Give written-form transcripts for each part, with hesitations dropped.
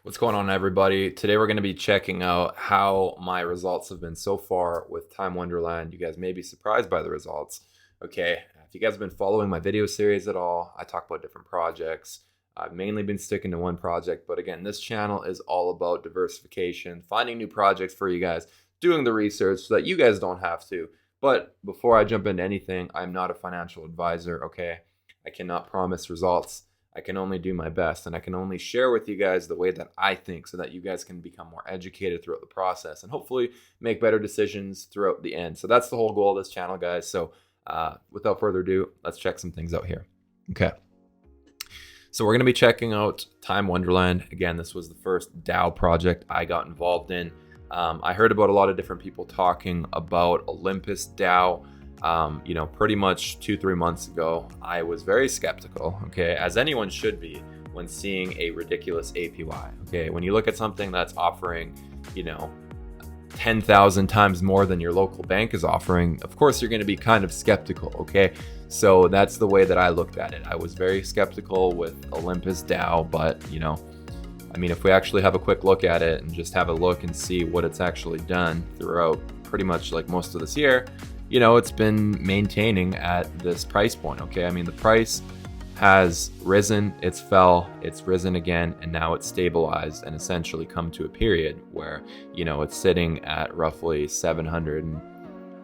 What's going on, everybody? Today we're going to be checking out how my results have been so far with Time Wonderland. You guys may be surprised by the results. Okay, if you guys have been following my video series at all, I talk about different projects. I've mainly been sticking to one project, but again, this channel is all about diversification, finding new projects for you guys, doing the research so that you guys don't have to. But before I jump into anything, I'm not a financial advisor, okay? I cannot promise results. I can only do my best, and I can only share with you guys the way that I think so that you guys can become more educated throughout the process and hopefully make better decisions throughout the end. So that's the whole goal of this channel, guys. So without further ado, let's check some things out here. Okay. So we're going to be checking out Time Wonderland. Again, this was the first DAO project I got involved in. I heard about a lot of different people talking about Olympus DAO. Pretty much 2-3 months ago, I was very skeptical, okay, as anyone should be when seeing a ridiculous APY, okay? When you look at something that's offering, 10,000 times more than your local bank is offering, of course, you're going to be kind of skeptical, okay? So that's the way that I looked at it. I was very skeptical with Olympus DAO, but, if we actually have a quick look at it and just have a look and see what it's actually done throughout pretty much like most of this year, it's been maintaining at this price point, okay? The price has risen, it's fell, it's risen again, and now it's stabilized and essentially come to a period where, it's sitting at roughly $750,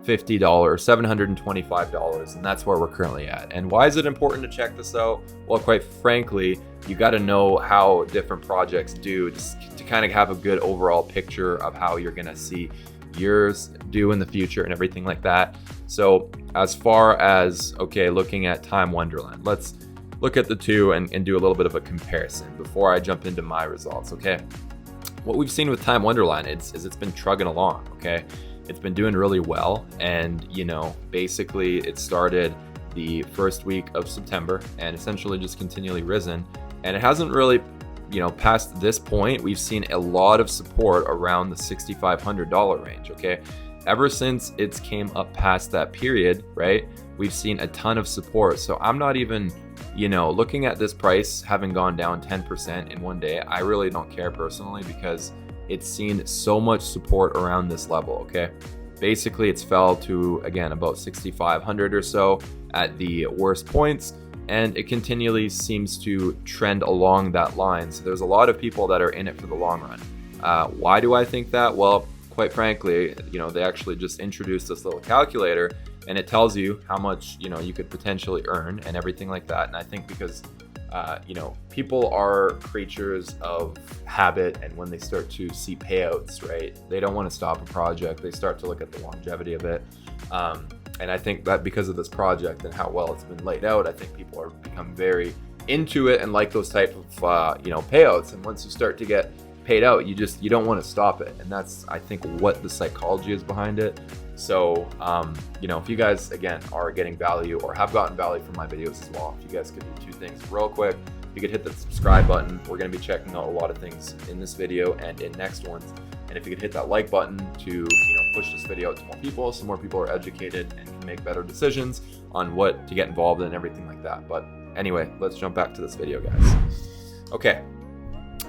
$725, and that's where we're currently at. And why is it important to check this out? Well, quite frankly, you got to know how different projects do to kind of have a good overall picture of how you're going to see yours do in the future and everything like that. So as far as, okay, looking at Time Wonderland, let's look at the two and do a little bit of a comparison before I jump into my results, okay? What we've seen with Time Wonderland is it's been trugging along, okay? It's been doing really well, and basically it started the first week of September and essentially just continually risen, and it hasn't really past this point. We've seen a lot of support around the $6,500 range, okay? Ever since it's came up past that period, right, we've seen a ton of support. So I'm not even, looking at this price having gone down 10% in one day, I really don't care personally because it's seen so much support around this level, okay? Basically, it's fell to, again, about 6,500 or so at the worst points, and it continually seems to trend along that line. So there's a lot of people that are in it for the long run. Why do I think that? Well, quite frankly, they actually just introduced this little calculator, and it tells you how much, you could potentially earn and everything like that. And I think because, people are creatures of habit, and when they start to see payouts, right, they don't want to stop a project. They start to look at the longevity of it. And I think that because of this project and how well it's been laid out, I think people are become very into it and like those type of payouts. And once you start to get paid out, you don't want to stop it. And that's, I think, what the psychology is behind it. So if you guys again are getting value or have gotten value from my videos as well, if you guys could do two things real quick. You could hit the subscribe button. We're going to be checking out a lot of things in this video and in next ones. And if you could hit that like button to push this video out to more people, so more people are educated and can make better decisions on what to get involved in and everything like that. But anyway, let's jump back to this video, guys. Okay,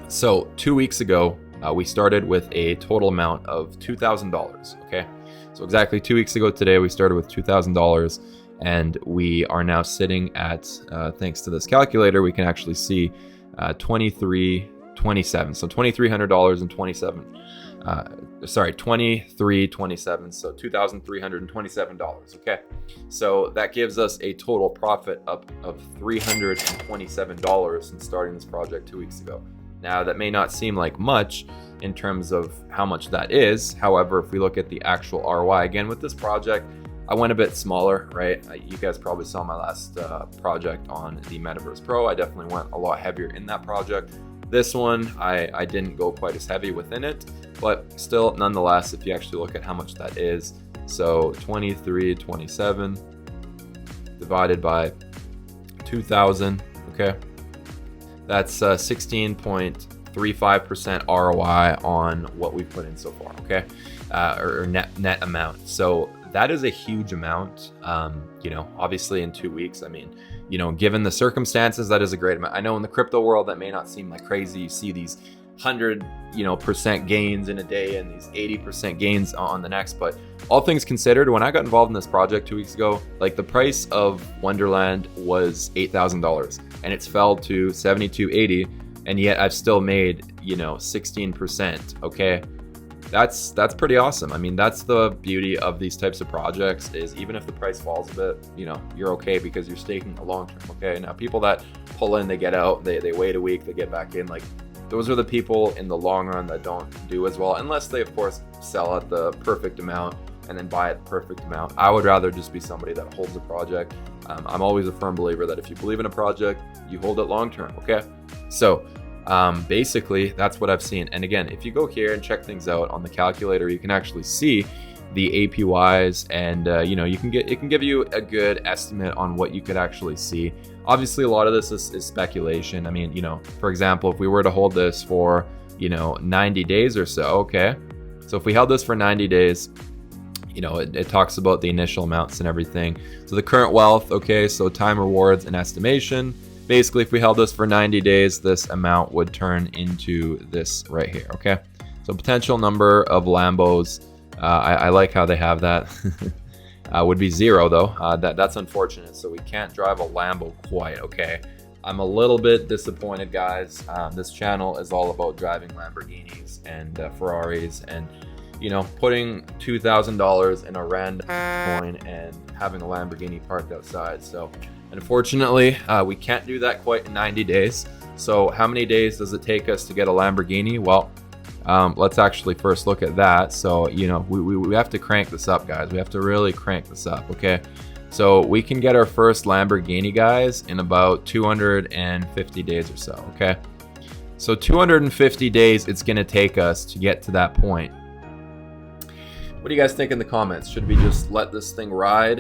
so 2 weeks ago, we started with a total amount of $2,000, okay? So exactly 2 weeks ago today, we started with $2,000, and we are now sitting at, thanks to this calculator, we can actually see $23.27. So $2,327. $23.27. So $2,327. Okay, so that gives us a total profit up of $327 since starting this project 2 weeks ago. Now, that may not seem like much in terms of how much that is. However, if we look at the actual ROI, again, with this project, I went a bit smaller, right? You guys probably saw my last project on the Metaverse Pro. I definitely went a lot heavier in that project. This one, I didn't go quite as heavy within it, but still, nonetheless, if you actually look at how much that is, so 23.27 divided by 2,000, okay? That's 16.35% ROI on what we've put in so far, okay? Or net amount. So that is a huge amount. Obviously in 2 weeks, given the circumstances, that is a great amount. I know in the crypto world that may not seem like crazy. You see these 100 percent gains in a day and these 80% gains on the next. But all things considered, when I got involved in this project 2 weeks ago, like the price of Wonderland was $8,000 and it's fell to $7,280, and yet I've still made 16%. Okay, that's pretty awesome. I mean, that's the beauty of these types of projects, is even if the price falls a bit, you're okay because you're staking a long term. Okay, now people that pull in, they get out, they wait a week, they get back in, like those are the people in the long run that don't do as well, unless they of course sell at the perfect amount and then buy at the perfect amount. I would rather just be somebody that holds a project. I'm always a firm believer that if you believe in a project, you hold it long term. Okay, so basically that's what I've seen. And again, if you go here and check things out on the calculator, you can actually see the APYs, and it can give you a good estimate on what you could actually see. Obviously, a lot of this is speculation. I mean, for example, if we were to hold this for 90 days or so, okay, so if we held this for 90 days, it talks about the initial amounts and everything. So the current wealth, okay, so time, rewards, and estimation. Basically, if we held this for 90 days, this amount would turn into this right here, okay? So potential number of Lambos, I like how they have that, would be 0 though. That's unfortunate, so we can't drive a Lambo quite, okay? I'm a little bit disappointed, guys. This channel is all about driving Lamborghinis and Ferraris, and putting $2,000 in a random coin and having a Lamborghini parked outside. So unfortunately, we can't do that quite in 90 days. So how many days does it take us to get a Lamborghini? Well, let's actually first look at that. So, we have to crank this up, guys. We have to really crank this up, okay? So we can get our first Lamborghini, guys, in about 250 days or so, okay? So 250 days it's gonna take us to get to that point. What do you guys think in the comments? Should we just let this thing ride,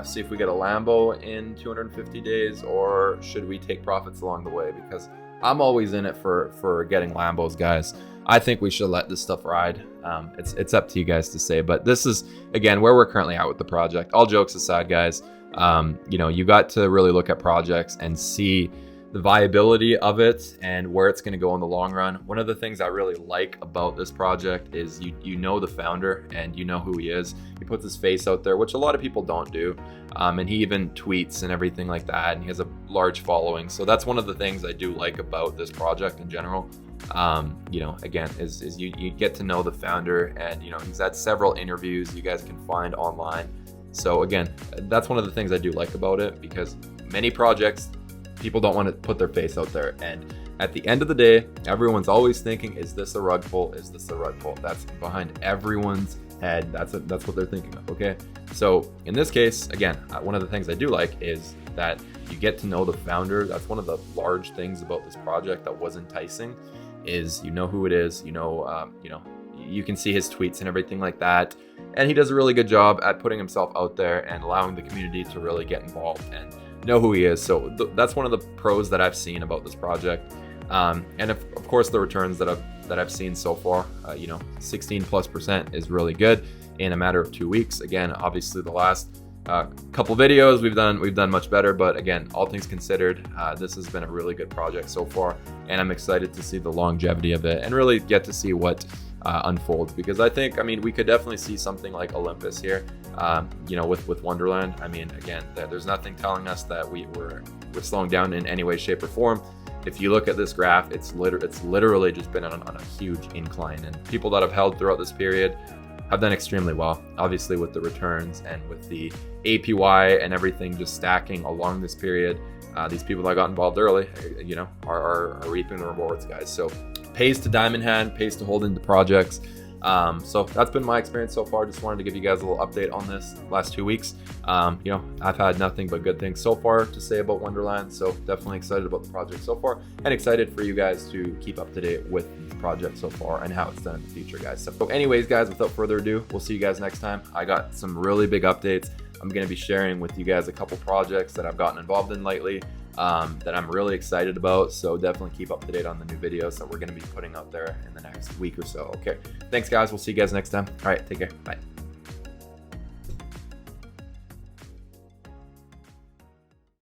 see if we get a Lambo in 250 days, or should we take profits along the way? Because I'm always in it for getting Lambos, guys. I think we should let this stuff ride. It's up to you guys to say, but this is, again, where we're currently at with the project. All jokes aside, guys, you got to really look at projects and see the viability of it and where it's going to go in the long run. One of the things I really like about this project is you know the founder and you know who he is. He puts his face out there, which a lot of people don't do, and he even tweets and everything like that, and he has a large following. So that's one of the things I do like about this project in general. Again, is you get to know the founder, and he's had several interviews you guys can find online. So again, that's one of the things I do like about it, because many projects, people don't want to put their face out there, and at the end of the day, everyone's always thinking, is this a rug pull? Is this a rug pull? That's behind everyone's head. That's what they're thinking of. Okay, so in this case, again, one of the things I do like is that you get to know the founder. That's one of the large things about this project that was enticing, is who it is, you can see his tweets and everything like that, and he does a really good job at putting himself out there and allowing the community to really get involved and know who he is. So that's one of the pros that I've seen about this project, and of course the returns that I've seen so far, 16+% is really good in a matter of 2 weeks. Again, obviously the last couple videos we've done much better, but again, all things considered, this has been a really good project so far, and I'm excited to see the longevity of it and really get to see what unfolds, because I think, we could definitely see something like Olympus here, with Wonderland. Again, there's nothing telling us that we're slowing down in any way, shape, or form. If you look at this graph, it's literally just been on a huge incline, and people that have held throughout this period have done extremely well. Obviously, with the returns and with the APY and everything just stacking along this period, these people that got involved early, are reaping the rewards, guys. So pays to diamond hand, pays to hold into projects. So that's been my experience so far. Just wanted to give you guys a little update on this last 2 weeks. I've had nothing but good things so far to say about Wonderland, so definitely excited about the project so far, and excited for you guys to keep up to date with the project so far and how it's done in the future, guys. So anyways, guys, without further ado, we'll see you guys next time. I got some really big updates. I'm going to be sharing with you guys a couple projects that I've gotten involved in lately, that I'm really excited about. So definitely keep up to date on the new videos that we're going to be putting out there in the next week or so. Okay, thanks guys, we'll see you guys next time. All right, take care, bye.